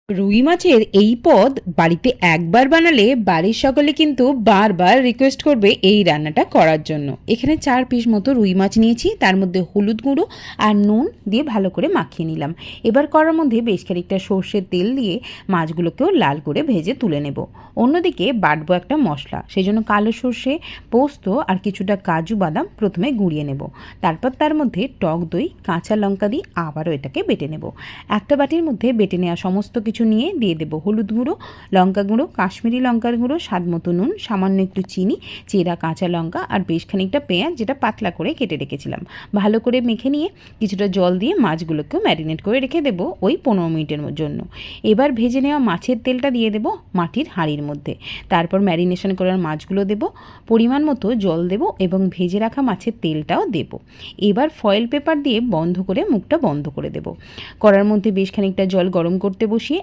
রুই মাছের এই পদ বাড়িতে একবার বানালে বাড়ির সকলে কিন্তু বারবার রিকোয়েস্ট করবে এই রান্নাটা করার জন্য। এখানে 4 পিস মতো রুই মাছ নিয়েছি, তার মধ্যে হলুদ গুঁড়ো আর নুন দিয়ে ভালো করে মাখিয়ে নিলাম। এবার কড়ার মধ্যে বেশ খানিকটা সর্ষের তেল দিয়ে মাছগুলোকেও লাল করে ভেজে তুলে নেব। অন্যদিকে বাটবো একটা মশলা, সেই জন্য কালো সর্ষে, পোস্ত আর কিছুটা কাজু বাদাম প্রথমে গুঁড়িয়ে নেব। তারপর তার মধ্যে টক দই, কাঁচা লঙ্কা দিয়ে আবারও এটাকে বেটে নেব। একটা বাটির মধ্যে বেটে নেওয়া সমস্ত কিছু নিয়ে দিয়ে দেবো হলুদ গুঁড়ো, লঙ্কা গুঁড়ো, কাশ্মীরি লঙ্কার গুঁড়ো, স্বাদ মতো নুন, সামান্য একটু চিনি, চেরা কাঁচা লঙ্কা আর বেশ খানিকটা পেঁয়াজ যেটা পাতলা করে কেটে রেখেছিলাম। ভালো করে মেখে নিয়ে কিছুটা জল দিয়ে মাছগুলোকেও ম্যারিনেট করে রেখে দেবো ওই 15 মিনিটের জন্য। এবার ভেজে নেওয়া মাছের তেলটা দিয়ে দেবো মাটির হাঁড়ির মধ্যে। তারপর ম্যারিনেশন করার মাছগুলো দেবো, পরিমাণ মতো জল দেবো এবং ভেজে রাখা মাছের তেলটাও দেবো। এবার ফয়েল পেপার দিয়ে বন্ধ করে মুখটা বন্ধ করে দেবো। কড়ার মধ্যে বেশ খানিকটা জল গরম করতে বসিয়ে